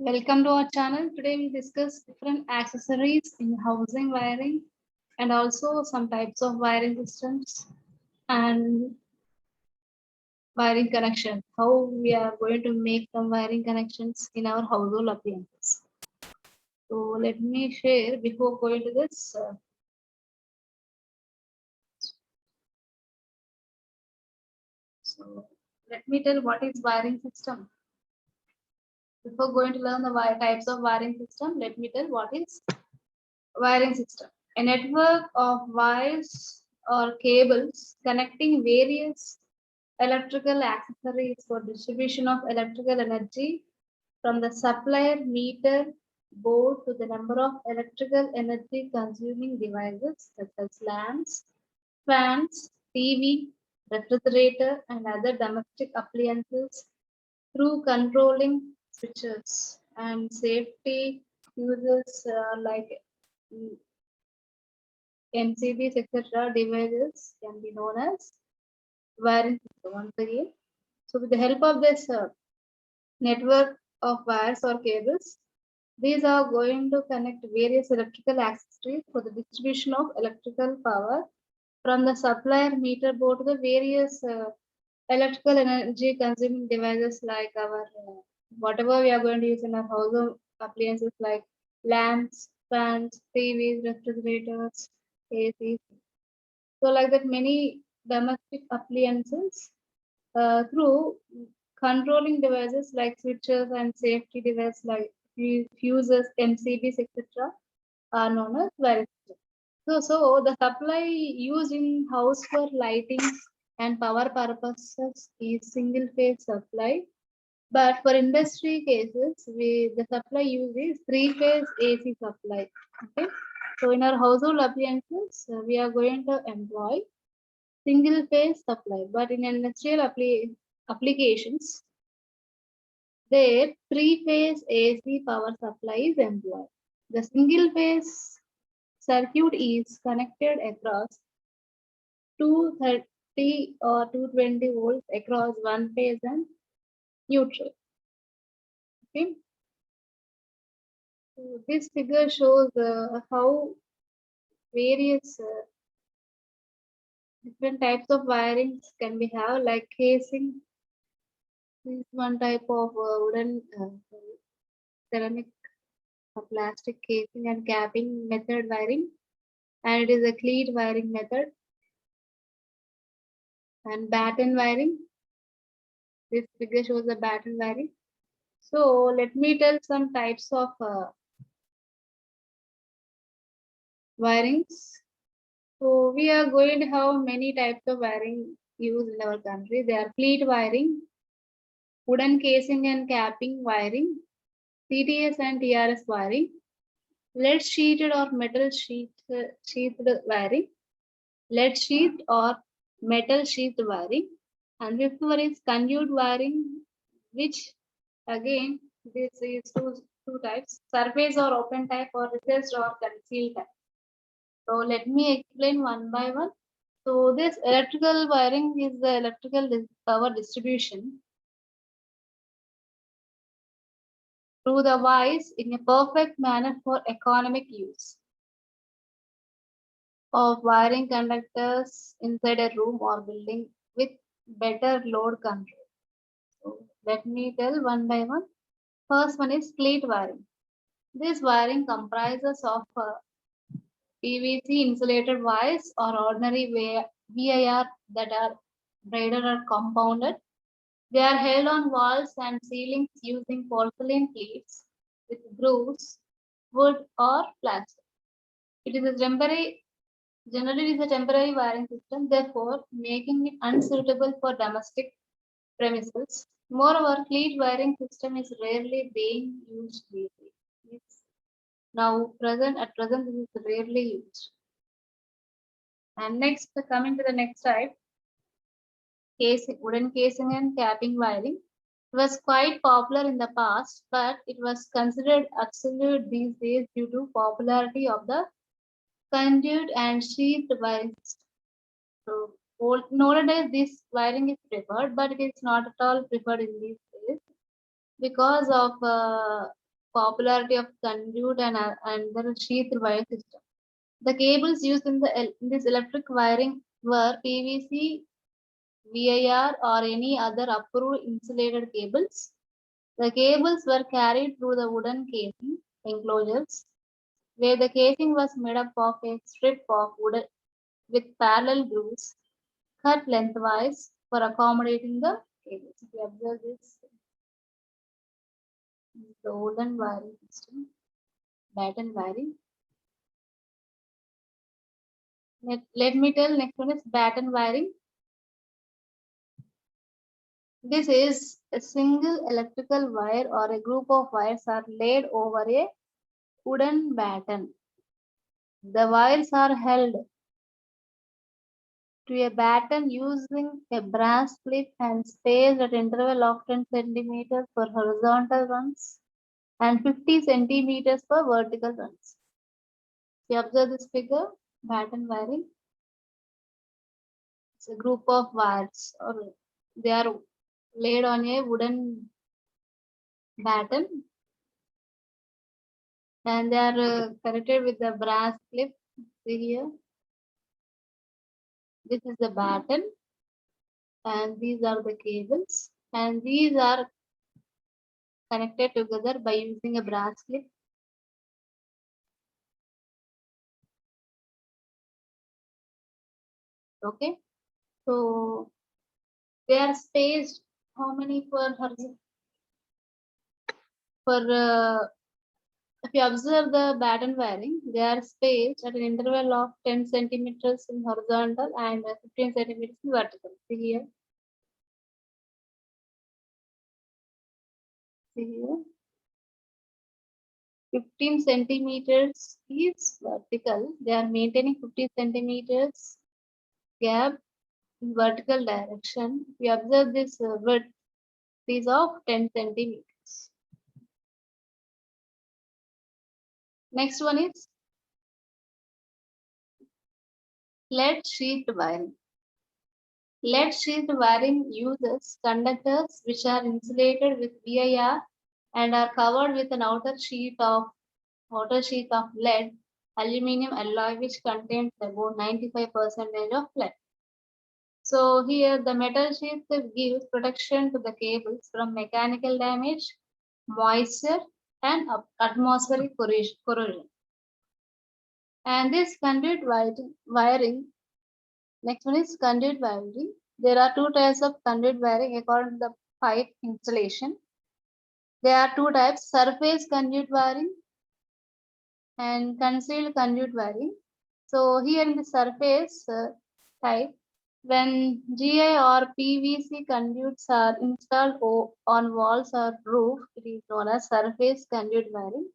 Welcome to our channel. Today we discuss different accessories in housing wiring and also some types of wiring systems and wiring connection. How we are going to make some wiring connections in our household appliances. So let me share before going to this. So let me tell what is wiring system. Before going to learn the types of wiring system, let me tell what is wiring system. A network of wires or cables connecting various electrical accessories for distribution of electrical energy from the supplier meter board to the number of electrical energy consuming devices such as lamps, fans, TV, refrigerator, and other domestic appliances through controlling switches and safety uses like MCBs, etc. devices can be known as wiring system once again. So with the help of this network of wires or cables, these are going to connect various electrical accessories for the distribution of electrical power from the supplier meter board to the various electrical energy consuming devices like our whatever we are going to use in our household appliances like lamps, fans, TVs, refrigerators, ACs. So like that many domestic appliances through controlling devices like switches and safety devices like fuses, MCBs, etc. are known as wiring systems. So the supply used in house for lighting and power purposes is single phase supply. But for industry cases, the supply used is three phase AC supply. Okay. So in our household appliances, we are going to employ single phase supply, but in industrial applications, there three phase AC power supply is employed. The single phase circuit is connected across 230 or 220 volts across one phase and neutral. Okay. So this figure shows how various different types of wirings can be have like casing. This is one type of wooden ceramic plastic casing and capping method wiring, and it is a cleat wiring method and batten wiring. This figure shows the batten wiring. So let me tell some types of wirings. So we are going to have many types of wiring used in our country. They are pleat wiring, wooden casing and capping wiring, CTS and TRS wiring, lead sheeted or metal sheathed wiring, lead sheathed or metal sheathed wiring, and fifth one is conduit wiring, which again this is two types: surface or open type or recessed or concealed type. So let me explain one by one. So this electrical wiring is the electrical power distribution through the wires in a perfect manner for economic use of wiring conductors inside a room or building with better load control. So let me tell one by one. First one is plate wiring. This wiring comprises of PVC insulated wires or ordinary VIR that are braided or compounded. They are held on walls and ceilings using porcelain plates with grooves, wood or plastic. It is a temporary, generally it is a temporary wiring system, therefore making it unsuitable for domestic premises. Moreover, fleet wiring system is rarely being used these days. It's now at present this is rarely used. And next, coming to the next type, wooden casing and capping wiring. It was quite popular in the past, but it was considered obsolete these days due to popularity of the conduit and sheathed wiring system. So nowadays this wiring is preferred, but it is not at all preferred in these days because of popularity of conduit and the sheath wire system. The cables used in this electric wiring were PVC, VIR, or any other approved insulated cables. The cables were carried through the wooden casing enclosures, where the casing was made up of a strip of wood with parallel grooves cut lengthwise for accommodating the cables. If you observe this, the wooden wiring system, batten wiring. Let me tell, next one is batten wiring. This is a single electrical wire or a group of wires are laid over a wooden batten. The wires are held to a batten using a brass clip and spaced at interval of 10 centimeters for horizontal runs and 50 centimeters for vertical runs. You observe this figure, batten wiring. It's a group of wires, or they are laid on a wooden batten, and they are connected with the brass clip. See here, this is the batten, and these are the cables, and these are connected together by using a brass clip. Okay, so they are spaced how many for if you observe the batten wiring, they are spaced at an interval of 10 centimeters in horizontal and 15 centimeters in vertical. See here. See here. 15 centimeters is vertical. They are maintaining 50 centimeters gap in vertical direction. If you observe this width is of 10 centimeters. Next one is lead sheath wiring. Lead sheath wiring uses conductors which are insulated with VIR and are covered with an outer sheet of lead aluminum alloy which contains about 95% of lead. So here the metal sheath gives protection to the cables from mechanical damage, moisture, and atmospheric corrosion. And this conduit wiring, next one is conduit wiring. There are two types of conduit wiring according to the pipe installation. There are two types, surface conduit wiring and concealed conduit wiring. So here in the surface type, when GI or PVC conduits are installed on walls or roof, it is known as surface conduit wiring.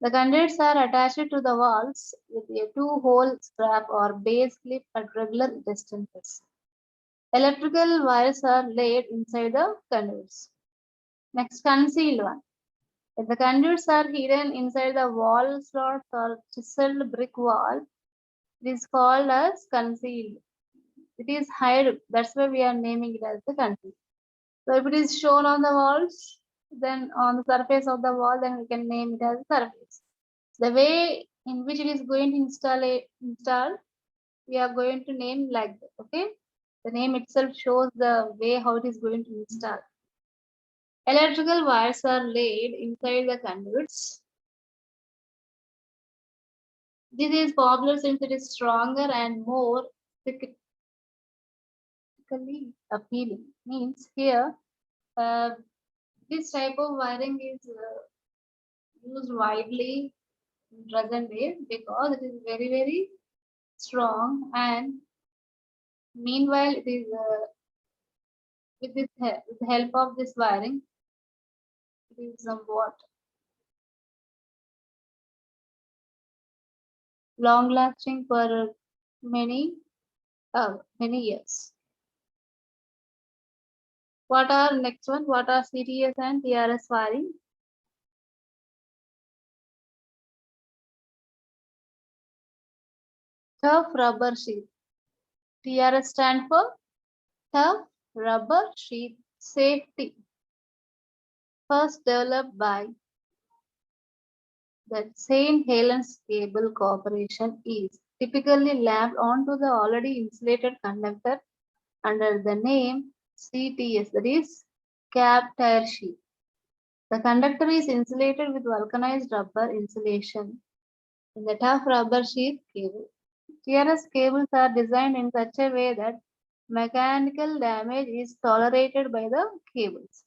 The conduits are attached to the walls with a two-hole strap or base clip at regular distances. Electrical wires are laid inside the conduits. Next, concealed one. If the conduits are hidden inside the wall slots or chiseled brick wall, it is called as concealed. It is hide, that's why we are naming it as the concealed. So if it is shown on the walls, then on the surface of the wall, then we can name it as surface. The way in which it is going to install, we are going to name like that. Okay, the name itself shows the way how it is going to install. Electrical wires are laid inside the conduits. This is popular since it is stronger and more aesthetically appealing. Means here, this type of wiring is used widely in present day because it is very, very strong, and meanwhile it is with the help of this wiring, it is somewhat long lasting for many years. What are next one? What are CTS and TRS wiring? Tough rubber sheath. TRS stand for tough rubber sheath safety. First developed by that St. Helens Cable Corporation is typically lapped onto the already insulated conductor under the name CTS, that is cap tire sheet. The conductor is insulated with vulcanized rubber insulation in the tough rubber sheath cable. TRS cables are designed in such a way that mechanical damage is tolerated by the cables.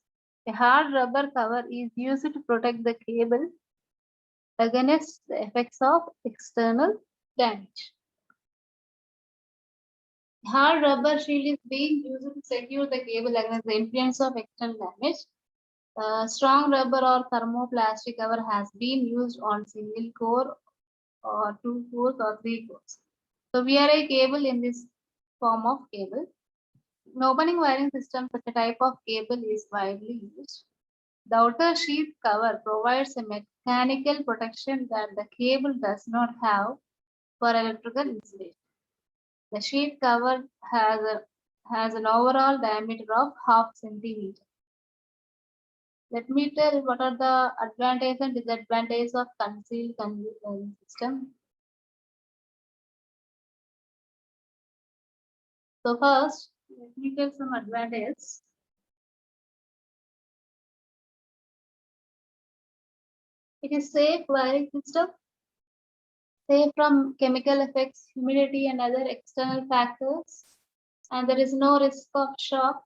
A hard rubber cover is used to protect the cable against the effects of external damage. Hard rubber shield is being used to secure the cable against the influence of external damage. Strong rubber or thermoplastic cover has been used on single core or 2 cores or 3 cores. So we are a cable in this form of cable. In opening wiring system, such a type of cable is widely used. The outer sheath cover provides a mechanical protection that the cable does not have for electrical insulation. The sheath cover has an overall diameter of half centimeter. Let me tell what are the advantages and disadvantages of concealed conduit wiring system. So first, let me tell some advantages. It is safe wiring system, safe from chemical effects, humidity and other external factors, and there is no risk of shock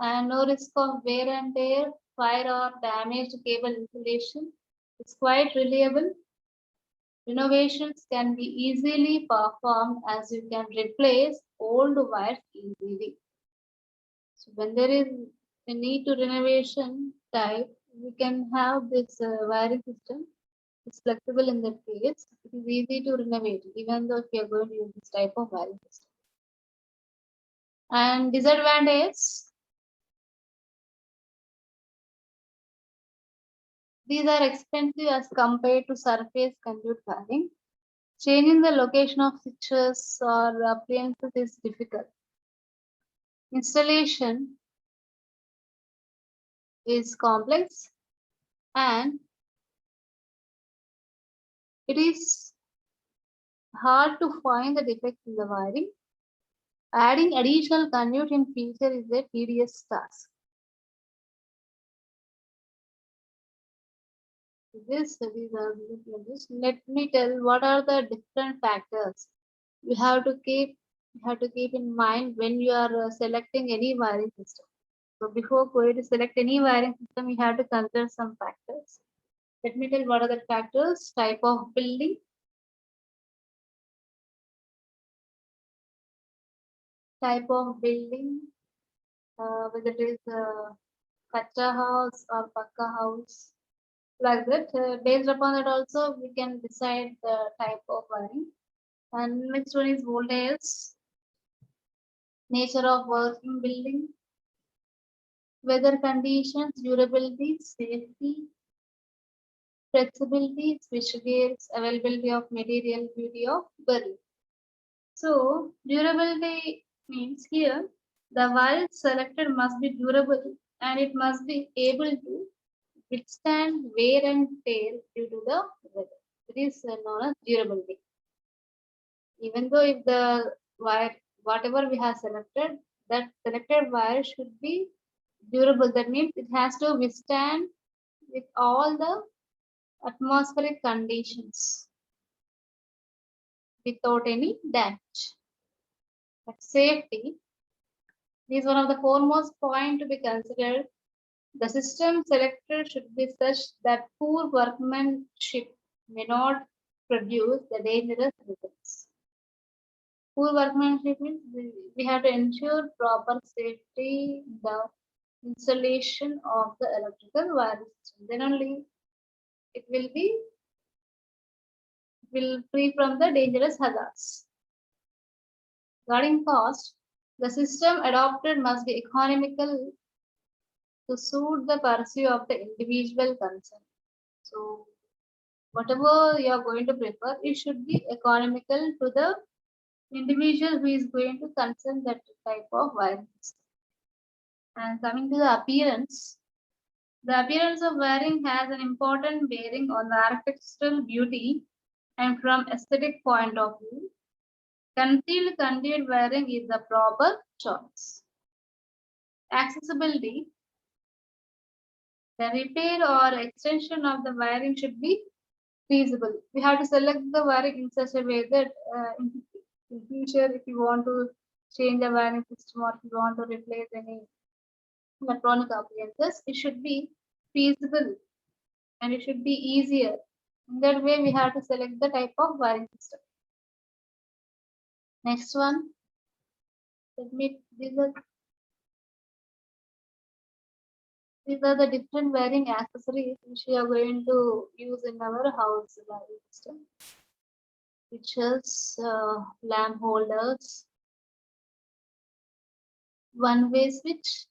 and no risk of wear and tear, fire or damaged cable insulation. It's quite reliable. Renovations can be easily performed as you can replace old wires easily. So when there is a need to renovation type, we can have this wiring system. It's flexible in that case. It is easy to renovate, even though if you are going to use this type of wiring system. And disadvantage, these are expensive as compared to surface conduit wiring. Changing the location of switches or appliances is difficult. Installation is complex and it is hard to find the defects in the wiring. Adding additional conduit in future is a tedious task. These are this. Let me tell what are the different factors you have to keep in mind when you are selecting any wiring system. So before going to select any wiring system, you have to consider some factors. Let me tell what are the factors: type of building, whether it is a kacha house or pakka house, like that. Based upon that, also we can decide the type of wiring. And next one is voltage, nature of working building, weather conditions, durability, safety, flexibility, switch gears, availability of material, beauty of building. So durability means here the wire selected must be durable and it must be able to withstand wear and tear due to the weather. It is known as durability. Even though if the wire, whatever we have selected, that selected wire should be durable. That means it has to withstand with all the atmospheric conditions without any damage. But safety is one of the foremost point to be considered. The system selected should be such that poor workmanship may not produce the dangerous results. Poor workmanship means we have to ensure proper safety in the installation of the electrical wiring system. Then only it will free from the dangerous hazards. Regarding cost, the system adopted must be economical to suit the pursuit of the individual concern. So whatever you are going to prefer, it should be economical to the individual who is going to concern that type of wiring system. And coming to the appearance, The appearance of wiring has an important bearing on the architectural beauty, and from aesthetic point of view, concealed conduit wiring is the proper choice. Accessibility. The repair or extension of the wiring should be feasible. We have to select the wiring in such a way that in future, if you want to change the wiring system or if you want to replace any electronic appliances, it should be feasible and it should be easier. In that way, we have to select the type of wiring system. Next one, these are the different wiring accessories which we are going to use in our house wiring system. Switches, lamp holders, one-way switch,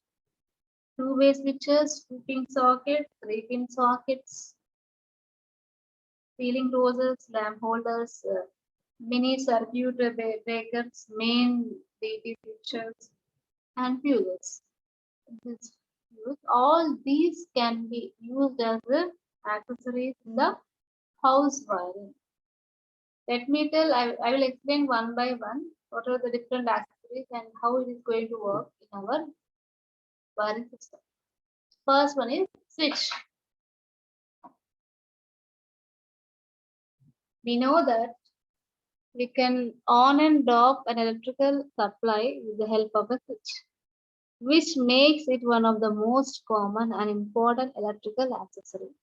two-way switches, two-pin sockets, three-pin sockets, ceiling roses, lamp holders, mini circuit breakers, main DT switches, and fuses. All these can be used as accessories in the house wiring. Let me tell, I will explain one by one what are the different accessories and how it is going to work in our wiring system. First one is switch. We know that we can on and off an electrical supply with the help of a switch, which makes it one of the most common and important electrical accessories.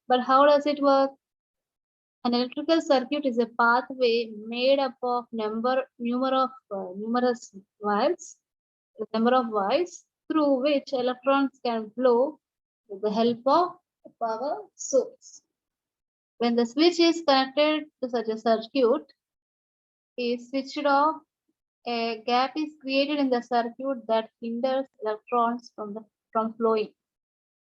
But how does it work? An electrical circuit is a pathway made up of numerous wires, a number of wires through which electrons can flow with the help of a power source. When the switch is connected to such a circuit, is switched off, a gap is created in the circuit that hinders electrons from flowing.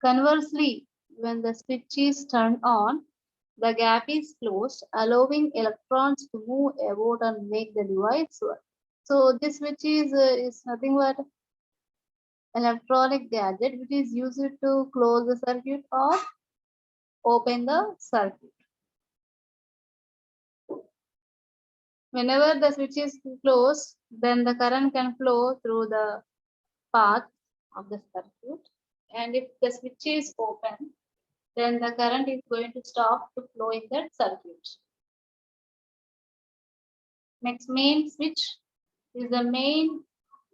Conversely, when the switch is turned on, the gap is closed, allowing electrons to move about and make the device work. So this switch is nothing but electronic gadget which is used to close the circuit or open the circuit. Whenever the switch is closed, then the current can flow through the path of the circuit. And if the switch is open, then the current is going to stop to flow in that circuit. Next, main switch is the main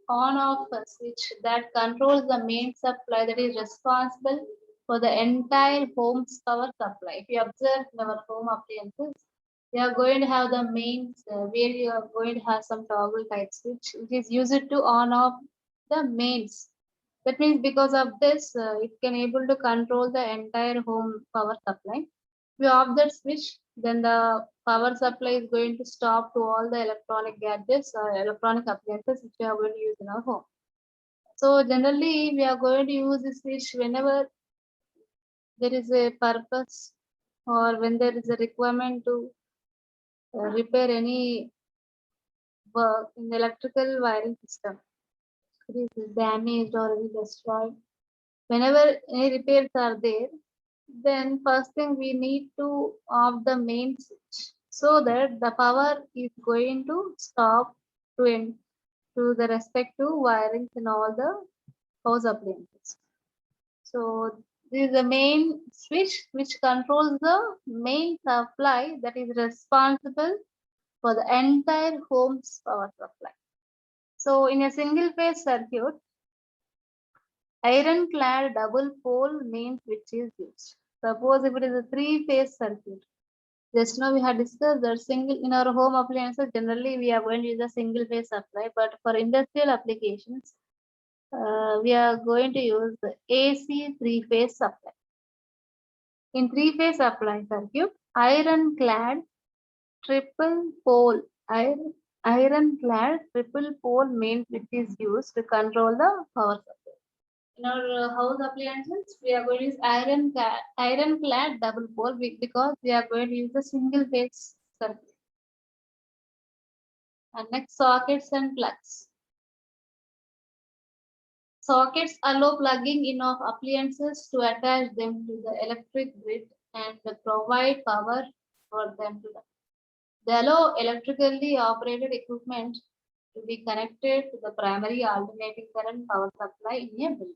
on-off switch that controls the main supply that is responsible for the entire home's power supply. If you observe in our home appliances, we are going to have the mains where you are going to have some toggle type switch which is used to on off the mains. That means because of this, it can able to control the entire home power supply. We off that switch, then the power supply is going to stop to all the electronic gadgets or electronic appliances which we are going to use in our home. So generally, we are going to use this switch whenever there is a purpose or when there is a requirement to repair any work in the electrical wiring system. It is damaged or destroyed. Whenever any repairs are there, then first thing we need to off the main switch so that the power is going to stop to the respective wirings in all the house appliances. So this is the main switch which controls the main supply that is responsible for the entire home's power supply. So in a single phase circuit, ironclad double pole main switch is used. Suppose if it is a three-phase circuit, just now we had discussed that single in our home appliances, generally we are going to use a single phase supply, but for industrial applications, we are going to use the AC three-phase supply. In three-phase supply circuit, ironclad triple pole ironclad triple pole main switch is used to control the power supply. In our house appliances, we are going to use ironclad double pole because we are going to use a single phase circuit. And next, sockets and plugs. Sockets allow plugging in of appliances to attach them to the electric grid and provide power for them to them. They allow electrically operated equipment to be connected to the primary alternating current power supply in a building.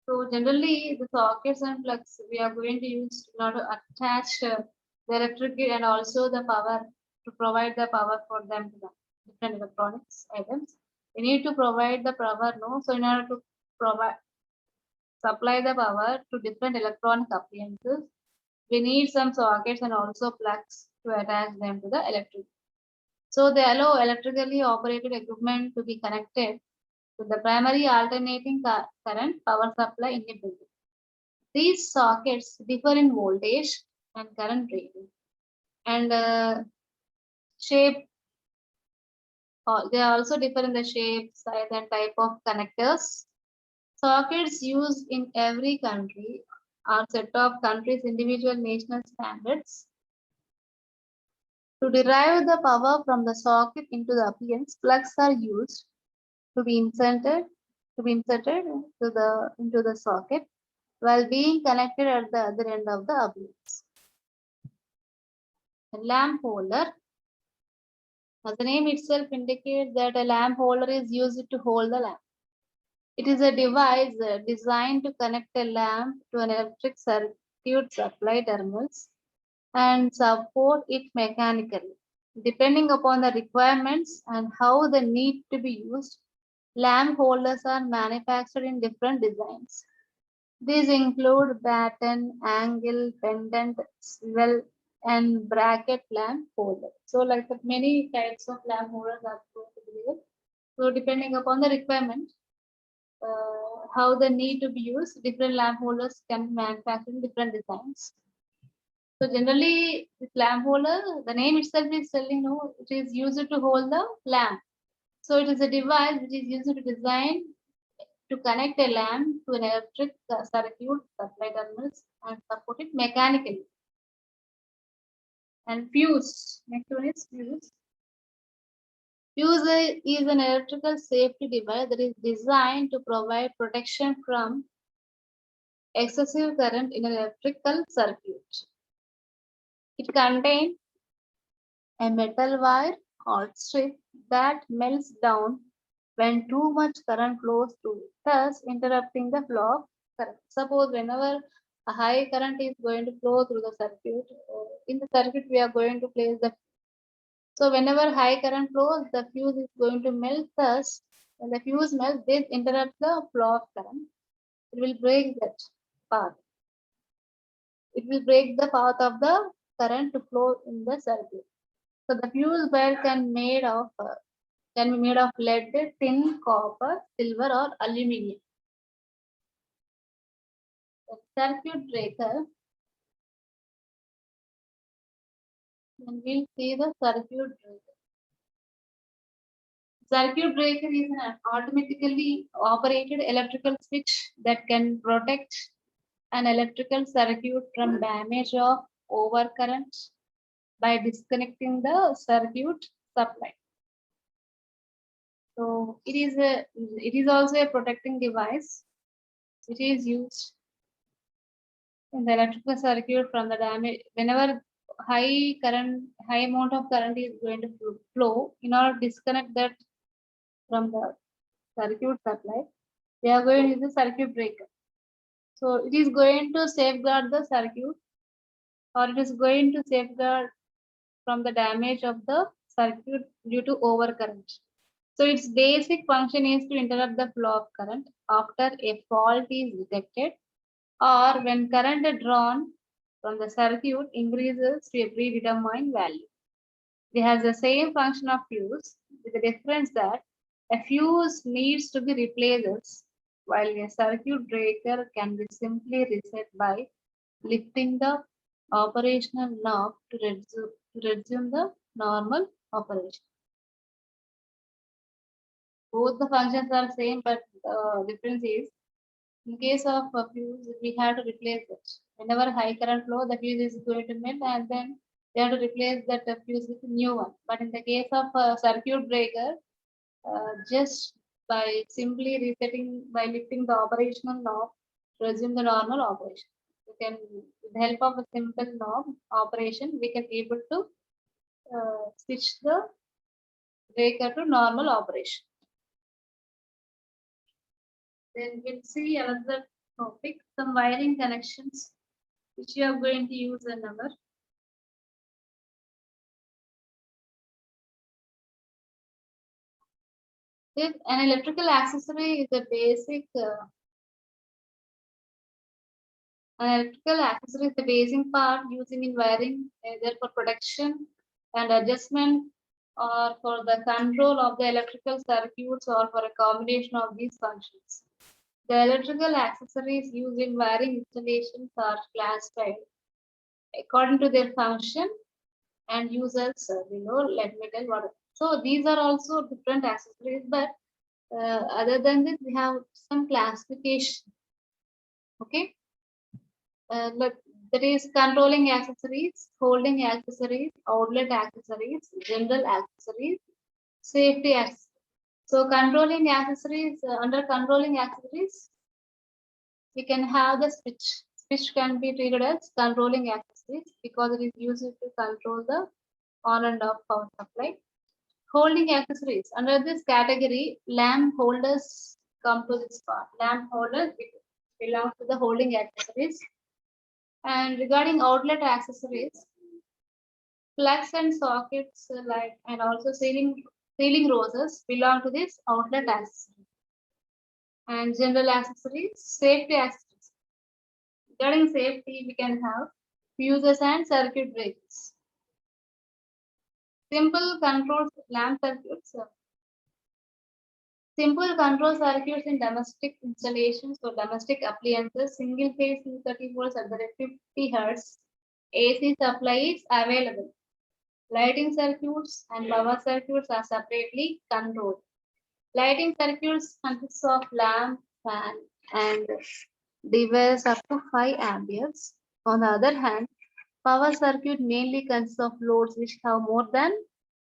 So generally, the sockets and plugs we are going to use in order to attach the electric grid and also the power to provide the power for them to the different electronics items. We need to provide the power, no? So in order to provide supply the power to different electronic appliances, we need some sockets and also plugs to attach them to the electric. So they allow electrically operated equipment to be connected to the primary alternating current power supply in a building. These sockets differ in voltage and current rating and shape. They also differ in the shape, size, and type of connectors. Sockets used in every country are set of countries' individual national standards. To derive the power from the socket into the appliance, plugs are used to be inserted into the socket while being connected at the other end of the appliance. A lamp holder. As the name itself indicates that a lamp holder is used to hold the lamp. It is a device designed to connect a lamp to an electric circuit supply terminals and support it mechanically. Depending upon the requirements and how they need to be used, lamp holders are manufactured in different designs. These include batten, angle, pendant, swivel, and bracket lamp holder. So, like that, many types of lamp holders are going to be there. So, depending upon the requirement, how they need to be used, different lamp holders can be manufactured in different designs. So, generally, this lamp holder, the name itself is telling no, it is used to hold the lamp. So, it is a device which is used to design to connect a lamp to an electric circuit supply terminals and support it mechanically. And fuse, next one is fuse. Fuse is an electrical safety device that is designed to provide protection from excessive current in an electrical circuit. It contains a metal wire or strip that melts down when too much current flows through it, thus interrupting the flow of current. Suppose whenever a high current is going to flow through the circuit, in the circuit we are going to place the. So whenever high current flows, the fuse is going to melt. Thus, when the fuse melts, this interrupts the flow of current. It will break that path. It will break the path of the current to flow in the circuit. So the fuse wire can be made of lead, tin, copper, silver, or aluminium. The circuit breaker. Then we'll see the circuit breaker. Circuit breaker is an automatically operated electrical switch that can protect an electrical circuit from damage of overcurrent by disconnecting the circuit supply. So it is also a protecting device which is used in the electrical circuit from the damage whenever high amount of current is going to flow. In order to disconnect that from the circuit supply, they are going to use the circuit breaker. So it is going to safeguard the circuit, or it is going to safeguard from the damage of the circuit due to overcurrent. So its basic function is to interrupt the flow of current after a fault is detected, or when current drawn from the circuit increases to a predetermined value. It has the same function of fuse, with the difference that a fuse needs to be replaced, while a circuit breaker can be simply reset by lifting the operational knob to resume the normal operation. Both the functions are same, but the difference is in case of a fuse, we have to replace it. Whenever high current flow, the fuse is going to melt, and then they have to replace that fuse with a new one. But in the case of a circuit breaker, just by simply resetting, by lifting the operational knob to resume the normal operation. We can, with the help of a simple knob operation, we can able to switch the breaker to normal operation. Then we'll see another topic, some wiring connections which you are going to use in our. If an electrical accessory is a basic, an electrical accessory is the basic part using in wiring either for protection and adjustment or for the control of the electrical circuits or for a combination of these functions. The electrical accessories used in wiring installations are classified according to their function and users below. Let me tell what. So these are also different accessories, but other than this, we have some classification. Okay, look, that is controlling accessories, holding accessories, outlet accessories, general accessories, safety accessories. So controlling accessories, under controlling accessories, we can have the switch. Switch can be treated as controlling accessories because it is used to control the on and off power supply. Holding accessories. Under this category, lamp holders come to this part. Lamp holders belong to the holding accessories. And regarding outlet accessories, plugs and sockets like and also ceiling roses belong to this outlet accessory. And general accessories, safety accessories. Regarding safety, we can have fuses and circuit breakers. Simple control lamp circuits. Simple control circuits in domestic installations for domestic appliances, single phase 230 volts at the rate 50 Hz. AC supply is available. Lighting circuits and power circuits are separately controlled. Lighting circuits consist of lamp, fan, and device up to 5 amperes. On the other hand, power circuit mainly consists of loads which have more than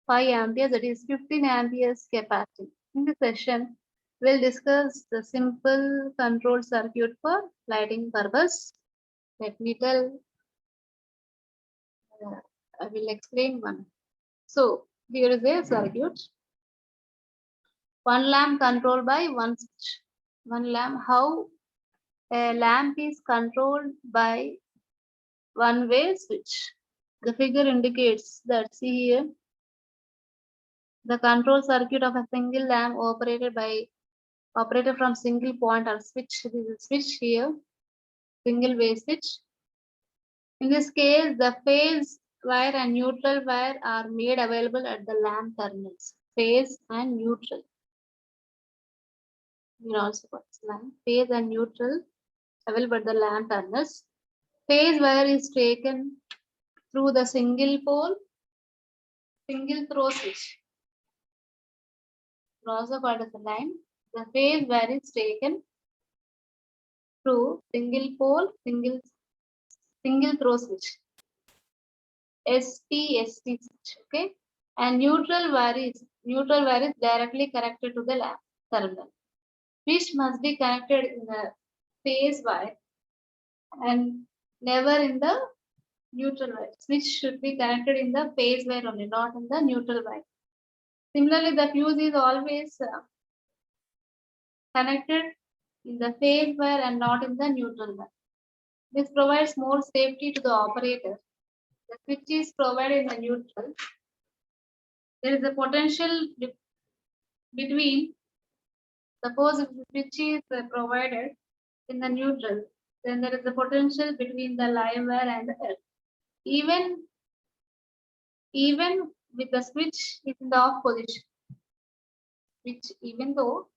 5 amperes, that is 15 amperes capacity. In this session, we'll discuss the simple control circuit for lighting purpose. Let me tell, I will explain one. So, here is a circuit. One lamp controlled by one switch. One lamp, how a lamp is controlled by one-way switch. The figure indicates that, see here, the control circuit of a single lamp operated from single point or switch. This is a switch here, single way switch. In this case, the phase wire and neutral wire are made available at the lamp terminals. Phase and neutral. We also got lamp. Phase and neutral available at the lamp terminals. Phase wire is taken through the single pole, single throw switch. Also called as a line. The phase wire is taken through single pole, single throw switch. ST switch. Okay. And neutral wire is directly connected to the lamp terminal. Switch must be connected in the phase wire and never in the neutral wire. Switch should be connected in the phase wire only, not in the neutral wire. Similarly, the fuse is always connected in the phase wire and not in the neutral wire. This provides more safety to the operator. The switch is provided in the neutral. There is a potential between, suppose if the switch is provided in the neutral, then there is a potential between the live wire and the earth. Even with the switch is in the off position, which even though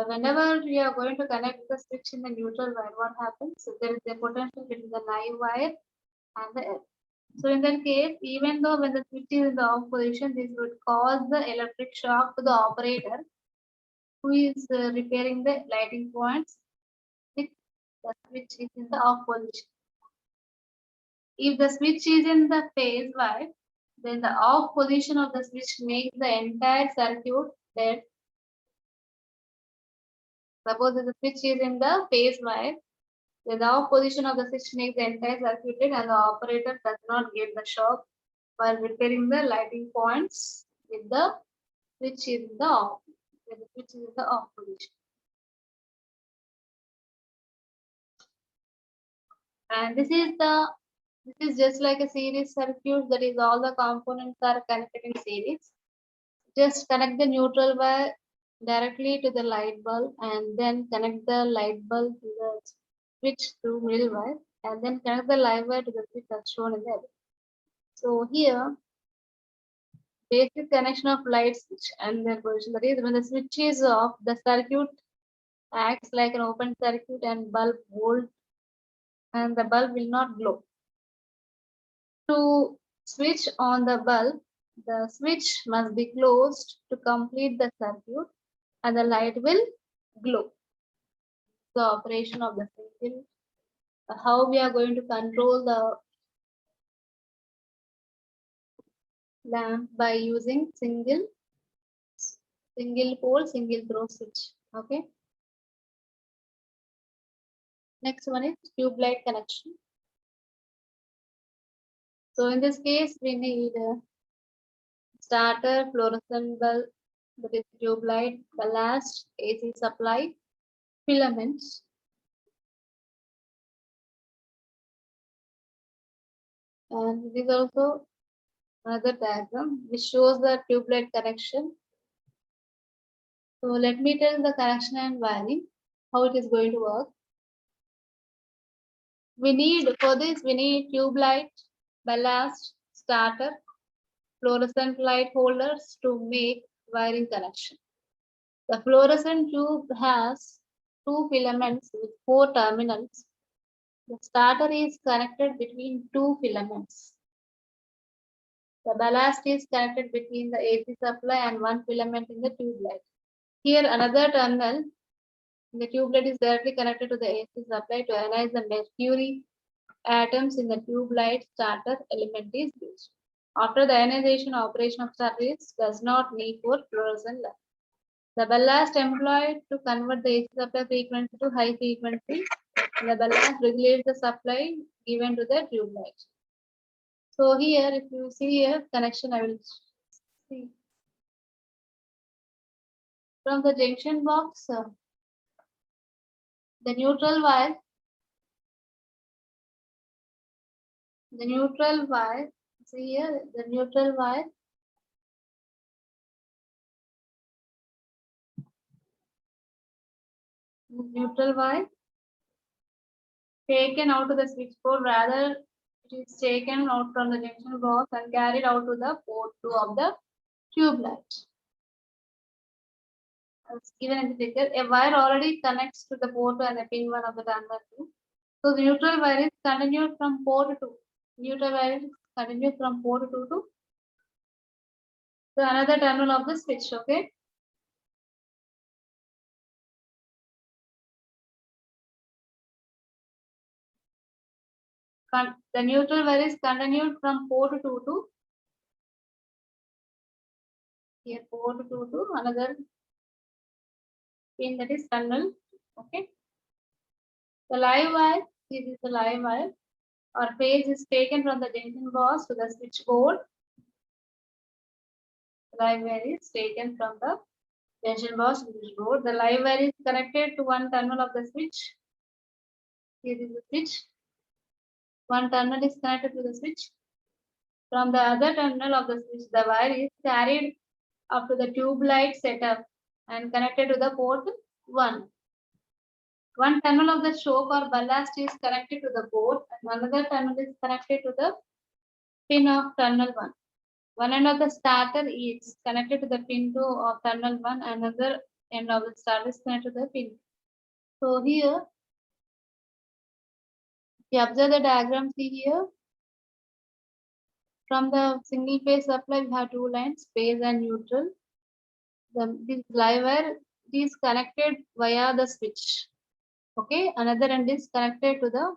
whenever we are going to connect the switch in the neutral wire, what happens? So there is a potential between the live wire and the earth. So in that case, even though when the switch is in the off position, this would cause the electric shock to the operator who is repairing the lighting points if the switch is in the off position. If the switch is in the phase wire, then the off position of the switch makes the entire circuit dead Suppose the switch is in the phase wire, the off position of the switch makes the entire circuited and the operator does not get the shock while repairing the lighting points with the switch is in the off. When the switch is in the off position. And this is just like a series circuit, that is all the components are connected in series. Just connect the neutral wire directly to the light bulb and then connect the light bulb to the switch through middle wire and then connect the live wire to the switch as shown in the other. So here, basic connection of light switch and their position, that is when the switch is off, the circuit acts like an open circuit and bulb volt and the bulb will not glow. To switch on the bulb, the switch must be closed to complete the circuit and the light will glow. The operation of the single, how we are going to control the lamp by using single pole, single throw switch. Okay. Next one is tube light connection. So in this case, we need a starter, fluorescent bulb, that is tube light, ballast, AC supply, filaments. And it is also another diagram which shows the tube light connection. So let me tell the connection and wiring, how it is going to work. For this, we need tube light, ballast, starter, fluorescent light holders to make wiring connection. The fluorescent tube has 2 filaments with 4 terminals. The starter is connected between 2 filaments. The ballast is connected between the AC supply and 1 filament in the tube light. Here another terminal in the tube light is directly connected to the AC supply to ionize the mercury atoms in the tube light starter element is used. After the ionization, operation of starter does not need for fluorescent light. The ballast employed to convert the AC supply frequency to high frequency. The ballast regulates the supply given to the tube light. So here, if you see here connection, I will see from the junction box, the neutral wire, see here, the neutral wire taken out to the switchboard, rather it is taken out from the junction box and carried out to the port 2 of the tube light. As given in the figure, a wire already connects to the port 2 and the pin 1 of the terminal 2. So the neutral wire is continued from port 2. Neutral wire is continued from port 2 to another terminal of the switch. Okay. The neutral wire is continued from port 2 to here, port 2 to another pin, that is terminal. Okay. The live wire, this is the live wire, or phase is taken from the junction box to the switchboard. The live wire is taken from the junction box to the switchboard. The live wire is connected to one terminal of the switch. Here is the switch. One terminal is connected to the switch. From the other terminal of the switch, the wire is carried up to the tube light setup and connected to the port 1. One terminal of the choke or ballast is connected to the port and another terminal is connected to the pin of terminal 1. One end of the starter is connected to the pin 2 of terminal 1 and another end of the starter is connected to the pin. So here, if you observe the diagram, see here, from the single phase supply, we have 2 lines, phase and neutral. This live wire is connected via the switch. Okay, another end is connected to the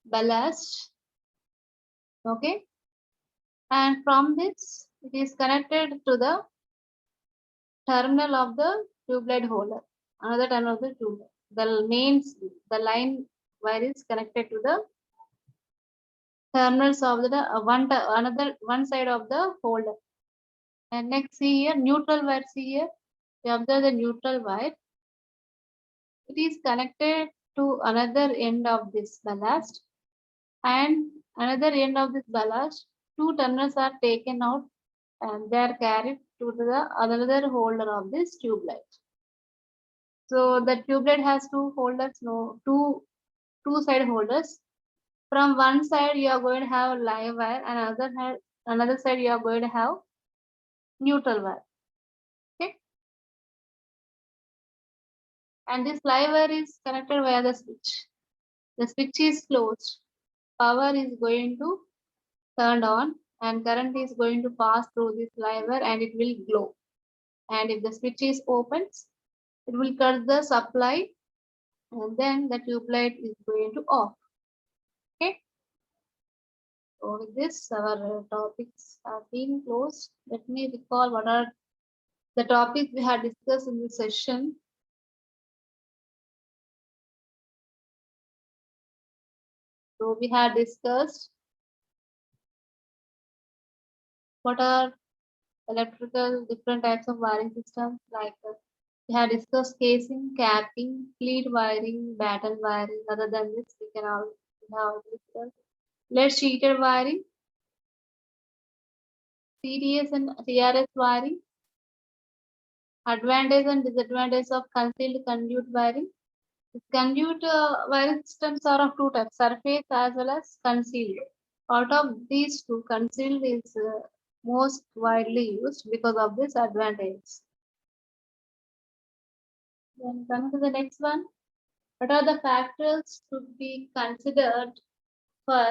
ballast. Okay, and from this, it is connected to the terminal of the tube light holder. Another terminal of the tube light. The line wire is connected to the terminals of the one side of the holder. And next, see here, neutral wire. See here, we observe the neutral wire. It is connected to another end of this ballast, and another end of this ballast. Two terminals are taken out and they are carried to the another holder of this tube light. So the tube light has two holders, no, two side holders. From one side you are going to have live wire, and another side you are going to have neutral wire. Okay. And this live wire is connected via the switch. The switch is closed. Power is going to turn on and current is going to pass through this live wire and it will glow. And if the switch is open, it will cut the supply and then the tube light is going to off. Okay. So with this, our topics have been closed. Let me recall what are the topics we had discussed in this session. So we had discussed what are electrical different types of wiring systems, like we had discussed casing, capping, pleat wiring, batten wiring. Other than this, we have discussed lead sheeted wiring, CDS and CRS wiring, advantage and disadvantage of concealed conduit wiring. The conduit wiring systems are of two types, surface as well as concealed. Out of these two, concealed is most widely used because of this advantage. Then come to the next one. What are the factors to be considered for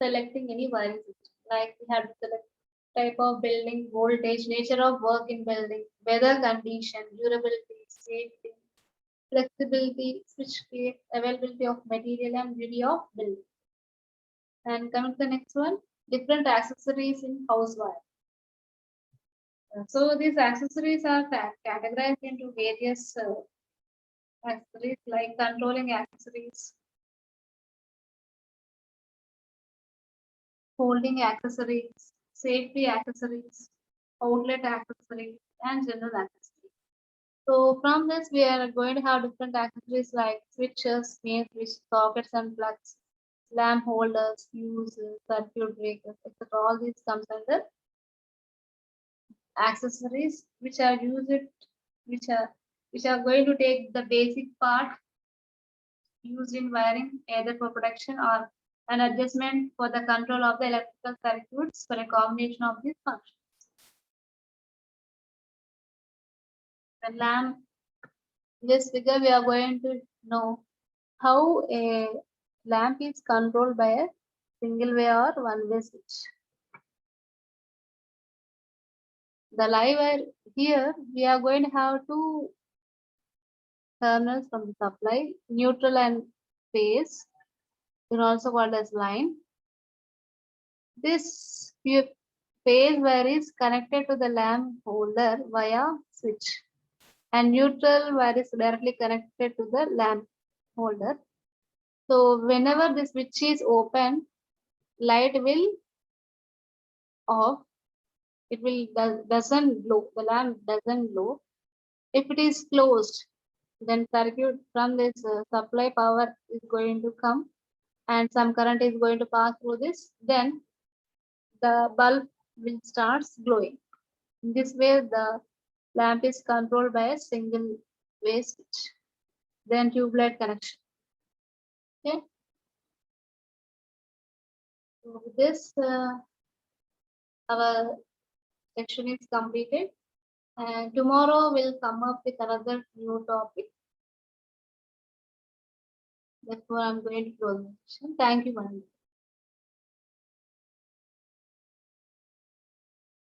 selecting any wiring system? Like we have to select type of building, voltage, nature of work in building, weather condition, durability, safety, flexibility, switch case, availability of material and beauty of building. And coming to the next one, different accessories in house wire. So these accessories are categorized into various accessories like controlling accessories, holding accessories, safety accessories, outlet accessories, and general accessories. So from this, we are going to have different accessories like switches, main switch, sockets and plugs, lamp holders, fuses, circuit breakers, etc. All these comes under accessories which are which are going to take the basic part used in wiring either for protection or an adjustment for the control of the electrical circuits for a combination of these functions. The lamp, in this figure we are going to know how a lamp is controlled by a single way or one way switch. The live wire, here we are going to have two terminals from the supply, neutral and phase, and also called as line. This phase wire is connected to the lamp holder via switch, and neutral wire is directly connected to the lamp holder. So whenever the switch is open, light will off. It will doesn't glow. The lamp doesn't glow. If it is closed, then circuit from this supply power is going to come, and some current is going to pass through this. Then the bulb will start glowing. In this way, the lamp is controlled by a single way switch. Then tube light connection. Okay. So with this, our section is completed, and tomorrow we'll come up with another new topic. Therefore, I'm going to close the session. Thank you, Mandy.